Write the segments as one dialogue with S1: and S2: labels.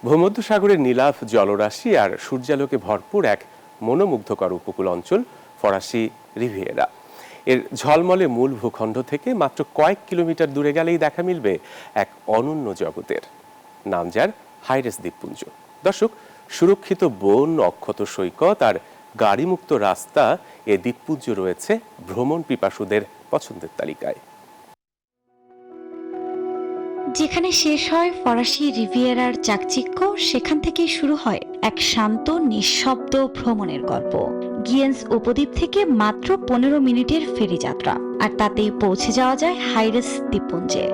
S1: ভূমধ্যসাগরের নীলাভ জলরাশি আর সূর্যালোকে ভরপুর এক মনোমুগ্ধকর উপকূল অঞ্চল ফরাসি রিভিয়েরা। এর ঝলমলে মূল ভূখণ্ড থেকে মাত্র কয়েক কিলোমিটার দূরে গেলেই দেখা মিলবে এক অনন্য জগতের, নাম যার হাইরেস দ্বীপপুঞ্জ। দর্শক, সুরক্ষিত বন, অক্ষত সৈকত আর গাড়িমুক্ত রাস্তা এ দ্বীপপুঞ্জ রয়েছে ভ্রমণ পিপাসুদের পছন্দের তালিকায়।
S2: যেখানে শেষ হয় ফরাসি রিভিয়েরার চাকচিক্য, সেখান থেকেই শুরু হয় এক শান্ত নিঃশব্দ ভ্রমণের গল্প। গিয়েন্স উপদ্বীপ থেকে মাত্র 15 মিনিটের ফেরি যাত্রা, আর তাতেই পৌঁছে যাওয়া যায় হাইরেস দ্বীপপুঞ্জে।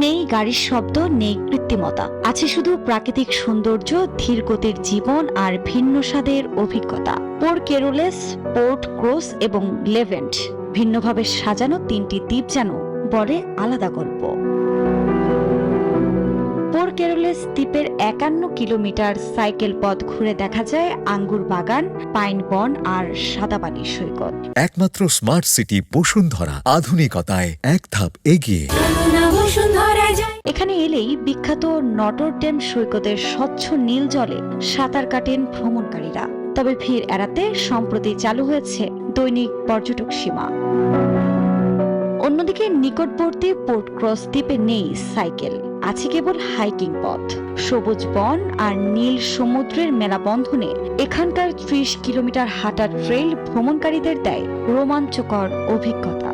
S2: নেই গাড়ির শব্দ, নেই কৃত্রিমতা, আছে শুধু প্রাকৃতিক সৌন্দর্য, ধীর গতির জীবন আর ভিন্ন স্বাদের অভিজ্ঞতা। পোর্ট কেরোলেস, পোর্ট ক্রোস এবং লেভেন্ট ভিন্নভাবে সাজানো তিনটি দ্বীপ যেন বলে আলাদা গল্প। পোর্ট কেরোলেস দ্বীপের 51 কিলোমিটার সাইকেল পথ ঘুরে দেখা যায় আঙ্গুর বাগান, পাইন বন আর সাদাবালির সৈকত।
S3: একমাত্র স্মার্ট সিটি বসুন্ধরা, আধুনিকতায় এক ধাপ এগিয়ে।
S2: এখানে এলেই বিখ্যাত নটর ডেম সৈকতের স্বচ্ছ নীল জলে সাঁতার কাটেন ভ্রমণকারীরা। তবে ভিড় এড়াতে সম্প্রতি চালু হয়েছে দৈনিক পর্যটক সীমা। অন্যদিকে নিকটবর্তী পোর্ট ক্রস দ্বীপে নেই সাইকেল, আছে কেবল হাইকিং পথ, সবুজ বন আর নীল সমুদ্রের মেলাবন্ধনে এখানকার 30 কিলোমিটার হাঁটা ট্রেইল ভ্রমণকারীদের দেয় রোমাঞ্চকর অভিজ্ঞতা।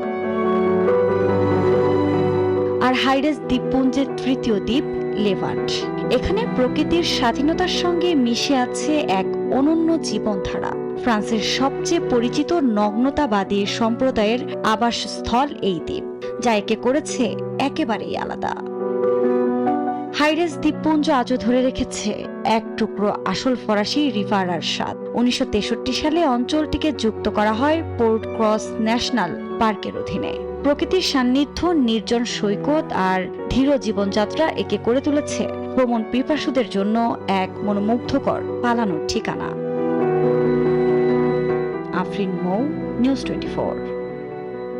S2: আর হাইরেস দ্বীপপুঞ্জের তৃতীয় দ্বীপ লেভান্ট, এখানে প্রকৃতির স্বাধীনতার সঙ্গে মিশে আছে এক অনন্য জীবনধারা। ফ্রান্সের সবচেয়ে পরিচিত নগ্নতাবাদী সম্প্রদায়ের আবাসস্থল এই দ্বীপ, যা একে করেছে একেবারেই আলাদা। হাইরেস দ্বীপপুঞ্জ আজও ধরে রেখেছে এক টুকরো আসল ফরাসি রিভারার স্বাদ। 1963 সালে অঞ্চলটিকে যুক্ত করা হয় পোর্ট ক্রস ন্যাশনাল পার্কের অধীনে। প্রকৃতির সান্নিধ্য, নির্জন সৈকত আর ধীর জীবনযাত্রা একে করে তুলেছে ভ্রমণ পিপাসুদের জন্য এক মনোমুগ্ধকর পালানোর ঠিকানা। আফরিন মৌ, নিউজ 24।